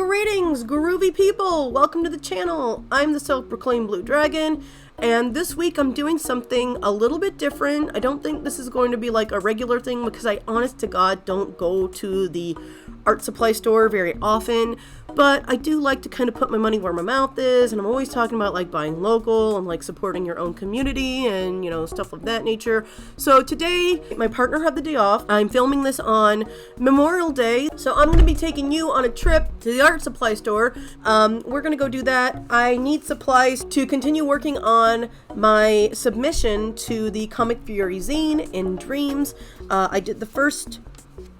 Greetings, groovy people! Welcome to the channel. I'm the self-proclaimed Blue Dragon, and this week I'm doing something a little bit different. I don't think this is going to be like a regular thing because I, honest to God, don't go to the art supply store very often, but I do like to kind of put my money where my mouth is, and I'm always talking about like buying local and like supporting your own community and, you know, stuff of that nature. So today, my partner had the day off. I'm filming this on Memorial Day, so I'm going to be taking you on a trip to the art supply store. We're going to go do that. I need supplies to continue working on my submission to the Comic Fury Zine in Dreams. I did the first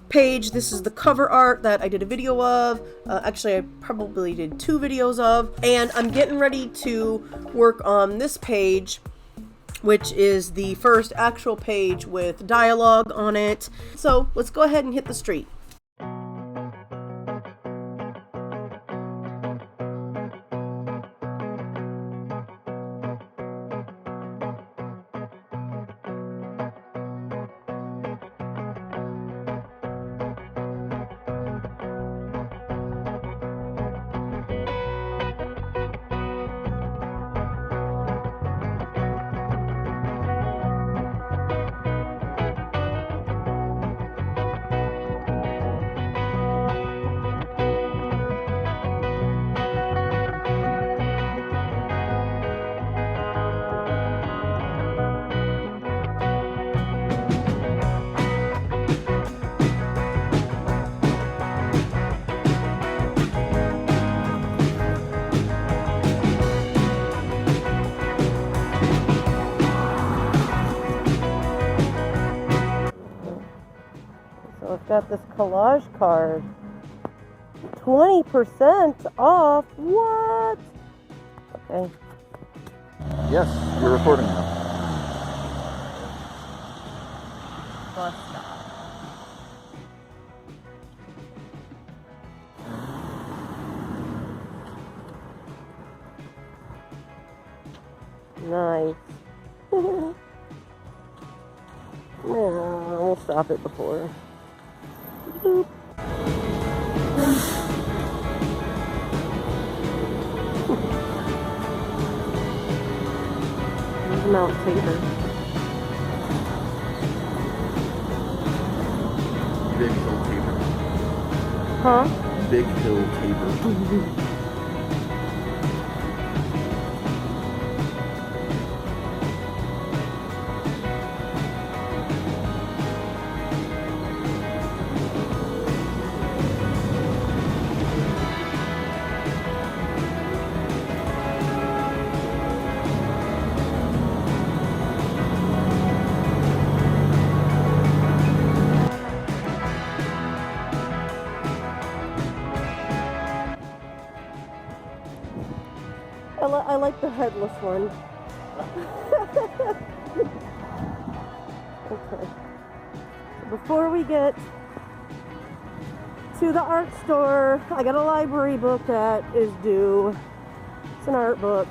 page. This is the cover art that I did a video of. Actually, I probably did 2 videos of, and I'm getting ready to work on this page, which is the first actual page with dialogue on it. So let's go ahead and hit the street. So I've got this collage card. 20% off? What? Okay. Yes, you're recording now. Bus stop. Nice. We'll stop it before. Boop. There's Mount Tabor. Big Hill Tabor. Huh? Big Hill Tabor. I like the headless one. Okay. So before we get to the art store, I got a library book that is due. It's an art book.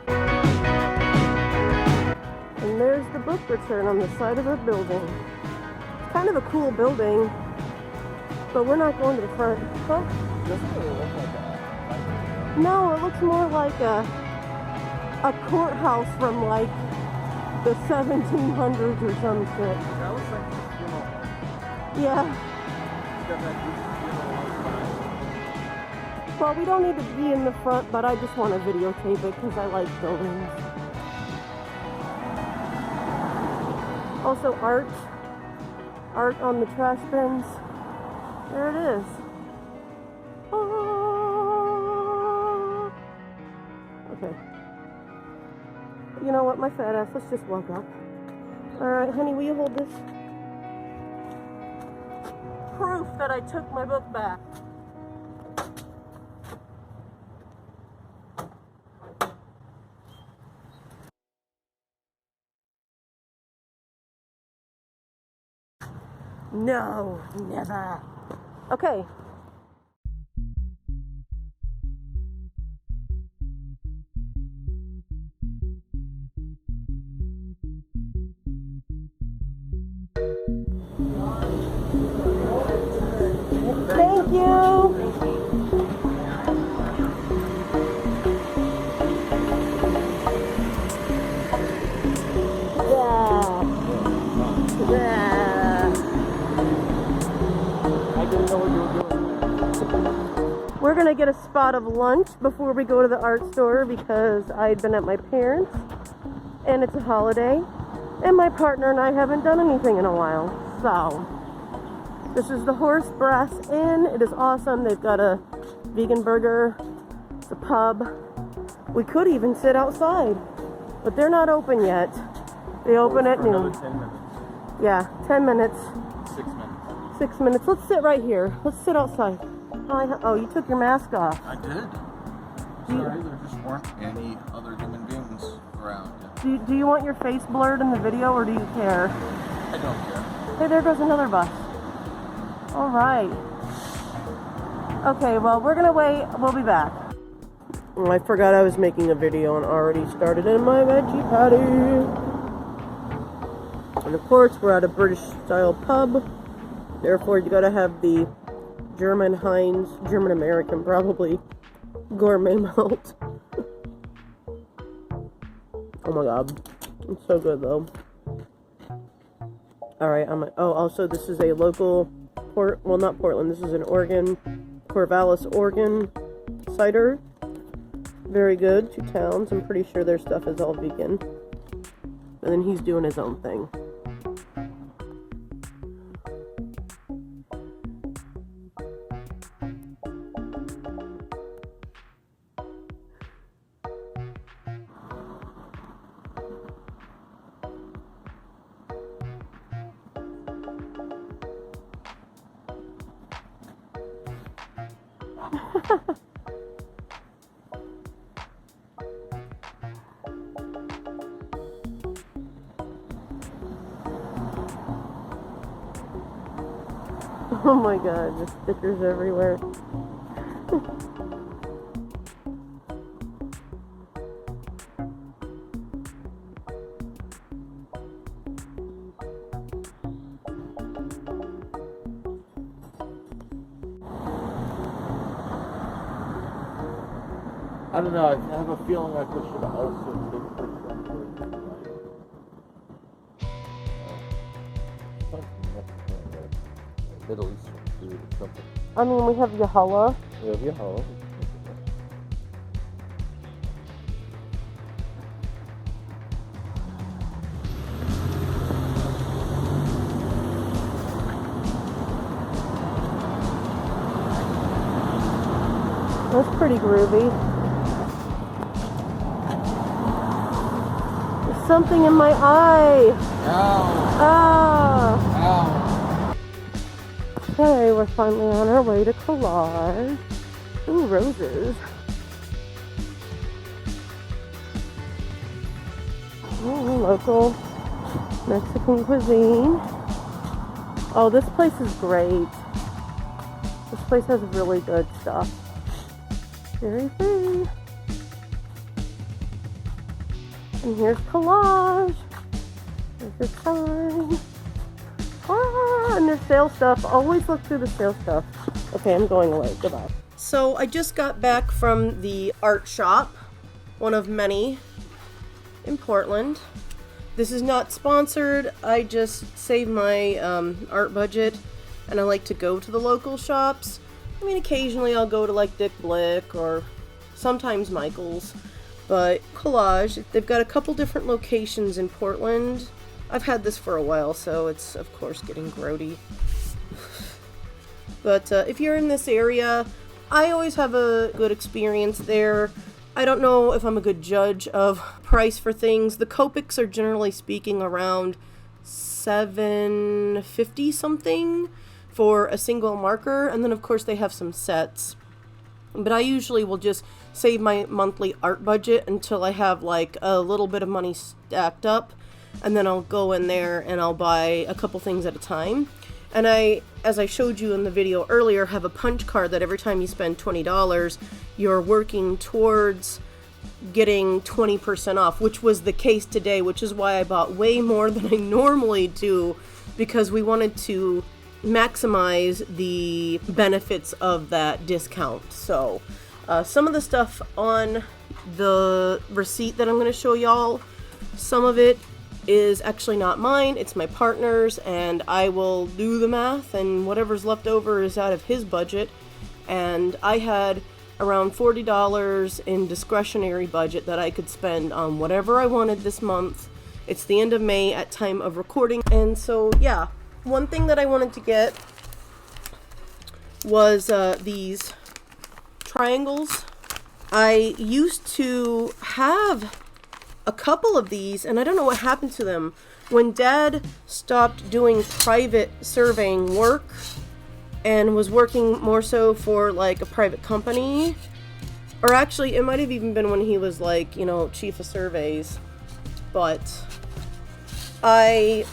And there's the book return on the side of the building. It's kind of a cool building, but we're not going to the front. Huh? Doesn't really look like that. No, it looks more like a courthouse from like the 1700s or some shit. That looks like a funeral. Yeah. It's got that beautiful funeral. Well, we don't need to be in the front, but I just want to videotape it because I like buildings. Also art. Art on the trash bins. There it is. Okay. You know what, my fat ass, let's just walk up. Alright, honey, will you hold this? Proof that I took my book back. No, never. Okay. Thank you. get a spot of lunch before we go to the art store because I'd been at my parents' and it's a holiday and my partner and I haven't done anything in a while. So this is the Horse Brass Inn. It is awesome. They've got a vegan burger. It's a pub. We could even sit outside, but they're not open yet. They open at noon. 10 minutes. Yeah, 10 minutes. 6 minutes. 6 minutes. Let's sit right here. Let's sit outside. Oh, you took your mask off. I did. Sorry, there just weren't any other human beings around. Do you want your face blurred in the video, or do you care? I don't care. Hey, there goes another bus. All right. Okay, well, we're gonna wait. We'll be back. Oh, I forgot I was making a video and already started in my veggie patty. And of course, we're at a British-style pub. Therefore, you gotta have the German Heinz, German-American probably, gourmet malt. Oh my god. It's so good though. Alright, also this is a local not Portland, this is an Oregon, Corvallis, Oregon cider. Very good, 2 towns. I'm pretty sure their stuff is all vegan. And then he's doing his own thing. Oh my god, the stickers everywhere. I don't know, I have a feeling like we should also take pictures of Middle Eastern food or something. I mean, we have Yahala. We have Yahala. That's pretty groovy. There's something in my eye. Ow! Ah. Ow! Okay, we're finally on our way to Collage. Ooh, roses. Ooh, local Mexican cuisine. Oh, this place is great. This place has really good stuff. Very good. And here's Collage. There's your sign. And there's sale stuff. Always look through the sale stuff. Okay, I'm going away. Goodbye. So I just got back from the art shop, one of many in Portland. This is not sponsored. I just save my art budget, and I like to go to the local shops. I mean, occasionally I'll go to like Dick Blick or sometimes Michael's, but Collage, they've got a couple different locations in Portland. I've had this for a while, so it's of course getting grody. But if you're in this area, I always have a good experience there. I don't know if I'm a good judge of price for things. The Copics are generally speaking around $7.50 something for a single marker, and then of course they have some sets. But I usually will just save my monthly art budget until I have like a little bit of money stacked up, and then I'll go in there and I'll buy a couple things at a time. And I, as I showed you in the video earlier, have a punch card that every time you spend $20, you're working towards getting 20% off, which was the case today, which is why I bought way more than I normally do, because we wanted to maximize the benefits of that discount. So some of the stuff on the receipt that I'm going to show y'all, some of it is actually not mine, it's my partner's, and I will do the math, and whatever's left over is out of his budget. And I had around $40 in discretionary budget that I could spend on whatever I wanted this month. It's the end of May at time of recording. And so, yeah, one thing that I wanted to get was these triangles. I used to have a couple of these, and I don't know what happened to them. When Dad stopped doing private surveying work and was working more so for like a private company, or actually it might have even been when he was like, you know, chief of surveys, but I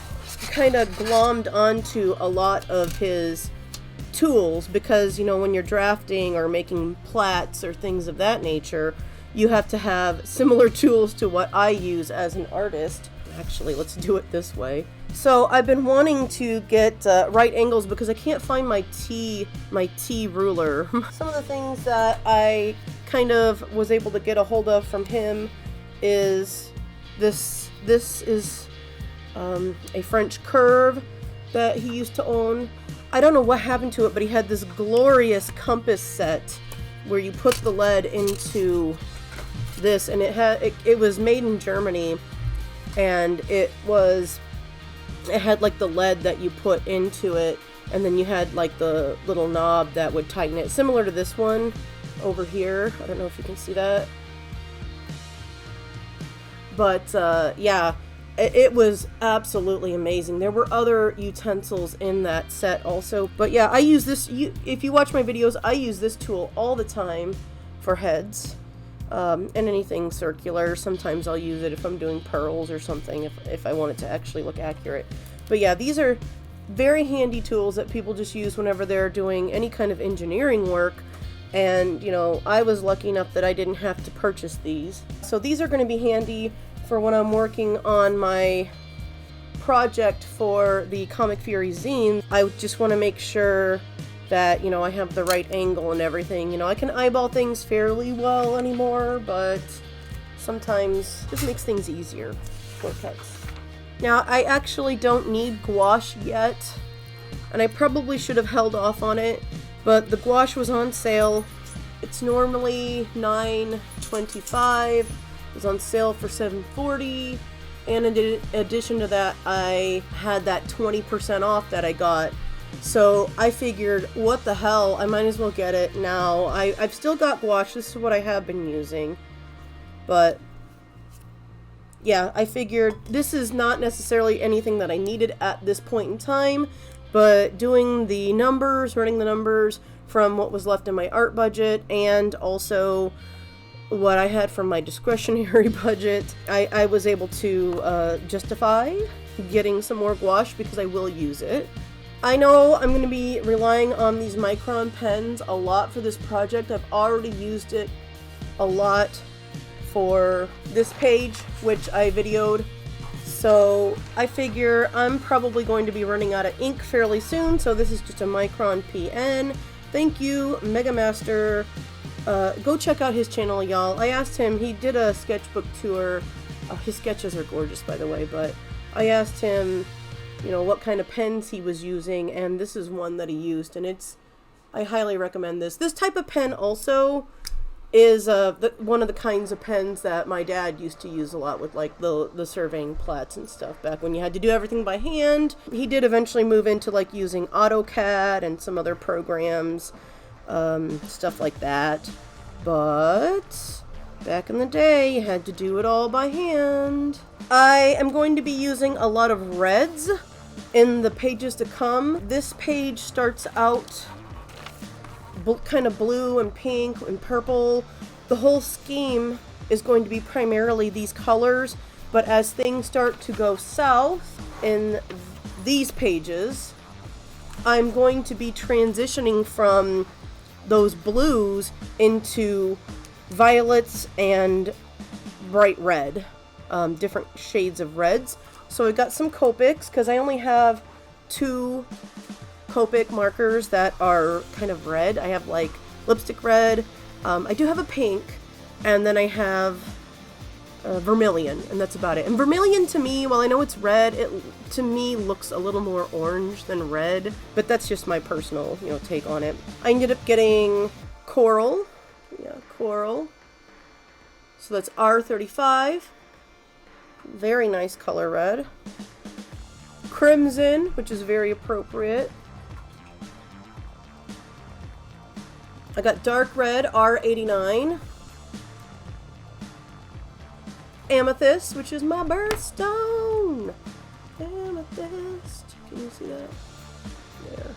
kind of glommed onto a lot of his tools because, you know, when you're drafting or making plats or things of that nature, you have to have similar tools to what I use as an artist. Actually, let's do it this way. So I've been wanting to get right angles because I can't find my T ruler. Some of the things that I kind of was able to get a hold of from him is this. This is a French curve that he used to own. I don't know what happened to it, but he had this glorious compass set where you put the lead into this, and it was made in Germany, and it had like the lead that you put into it, and then you had like the little knob that would tighten it, similar to this one over here. I don't know if you can see that, but yeah, it was absolutely amazing. There were other utensils in that set also, but yeah, I use this. If you watch my videos, I use this tool all the time for heads. And anything circular. Sometimes I'll use it if I'm doing pearls or something, if I want it to actually look accurate. But yeah, these are very handy tools that people just use whenever they're doing any kind of engineering work. And, you know, I was lucky enough that I didn't have to purchase these. So these are going to be handy for when I'm working on my project for the Comic Fury zine. I just want to make sure that, you know, I have the right angle and everything. You know, I can eyeball things fairly well anymore, but sometimes it just makes things easier. Shortcuts. Now, I actually don't need gouache yet, and I probably should have held off on it, but the gouache was on sale. It's normally $9.25. It was on sale for $7.40, and in addition to that, I had that 20% off that I got. So I figured, what the hell, I might as well get it now. I've still got gouache. This is what I have been using. But yeah, I figured this is not necessarily anything that I needed at this point in time, but doing the numbers, running the numbers from what was left in my art budget and also what I had from my discretionary budget, I was able to justify getting some more gouache because I will use it. I know I'm going to be relying on these Micron pens a lot for this project. I've already used it a lot for this page, which I videoed. So I figure I'm probably going to be running out of ink fairly soon. So this is just a Micron PN. Thank you, Mega Master. Go check out his channel, y'all. I asked him, he did a sketchbook tour. His sketches are gorgeous, by the way, but I asked him, you know, what kind of pens he was using, and this is one that he used, and I highly recommend this. This type of pen also is one of the kinds of pens that my dad used to use a lot with, like, the surveying plats and stuff back when you had to do everything by hand. He did eventually move into, like, using AutoCAD and some other programs, stuff like that, but back in the day, you had to do it all by hand. I am going to be using a lot of reds in the pages to come. This page starts out kind of blue and pink and purple. The whole scheme is going to be primarily these colors, but as things start to go south in these pages, I'm going to be transitioning from those blues into violets and bright red. Different shades of reds. So I got some Copics because I only have 2 Copic markers that are kind of red. I have like lipstick red. I do have a pink, and then I have vermilion, and that's about it. And vermilion to me, while I know it's red, it to me looks a little more orange than red, but that's just my personal, you know, take on it. I ended up getting coral, Yeah, coral. So that's R35. Very nice color red. Crimson, which is very appropriate. I got dark red, R89. Amethyst, which is my birthstone. Amethyst. Can you see that? There.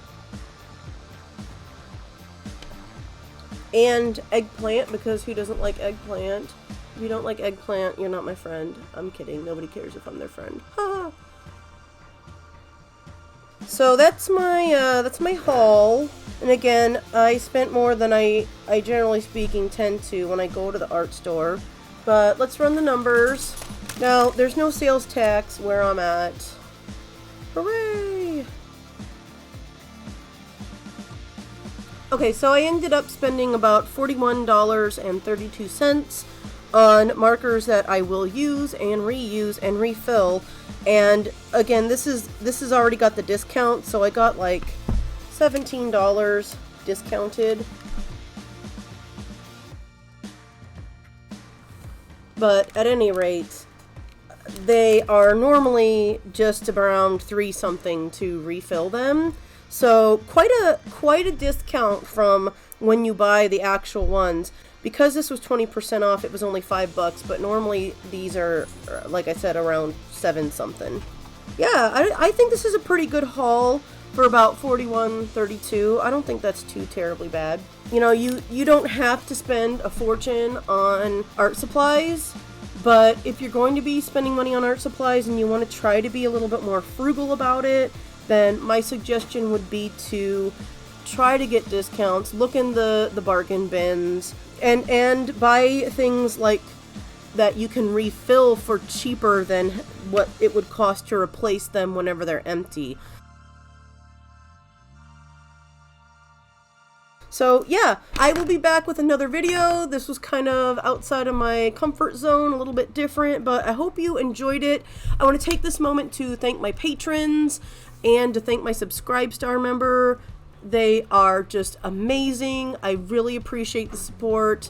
And eggplant, because who doesn't like eggplant? If you don't like eggplant, you're not my friend. I'm kidding. Nobody cares if I'm their friend. Ha! So that's my haul. And again, I spent more than I generally speaking tend to when I go to the art store. But let's run the numbers. Now, there's no sales tax where I'm at. Hooray! Okay, so I ended up spending about $41.32 on markers that I will use and reuse and refill. And again, this is already got the discount, so I got like $17 discounted. But at any rate, they are normally just around $3 something to refill them. So quite a discount from when you buy the actual ones. Because this was 20% off, it was only $5, but normally these are, like I said, around 7 something. Yeah, I think this is a pretty good haul for about $41.32. I don't think that's too terribly bad. You know, you don't have to spend a fortune on art supplies, but if you're going to be spending money on art supplies and you want to try to be a little bit more frugal about it, then my suggestion would be to try to get discounts, look in the bargain bins, and buy things like that you can refill for cheaper than what it would cost to replace them whenever they're empty. So yeah, I will be back with another video. This was kind of outside of my comfort zone, a little bit different, but I hope you enjoyed it. I want to take this moment to thank my patrons and to thank my Subscribe Star member. They are just amazing. I really appreciate the support.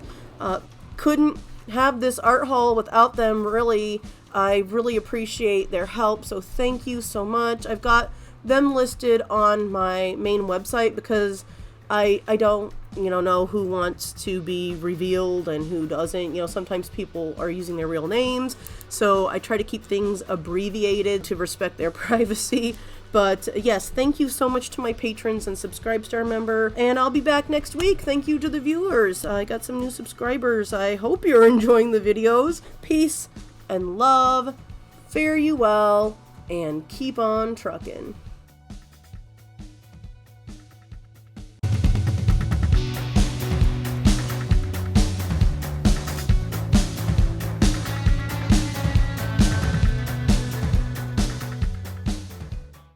Couldn't have this art haul without them, really. I really appreciate their help, so thank you so much. I've got them listed on my main website because I don't, know who wants to be revealed and who doesn't. Sometimes people are using their real names, so I try to keep things abbreviated to respect their privacy. But yes, thank you so much to my patrons and Subscribe Star member, and I'll be back next week. Thank you to the viewers. I got some new subscribers. I hope you're enjoying the videos. Peace and love. Fare you well, and keep on trucking.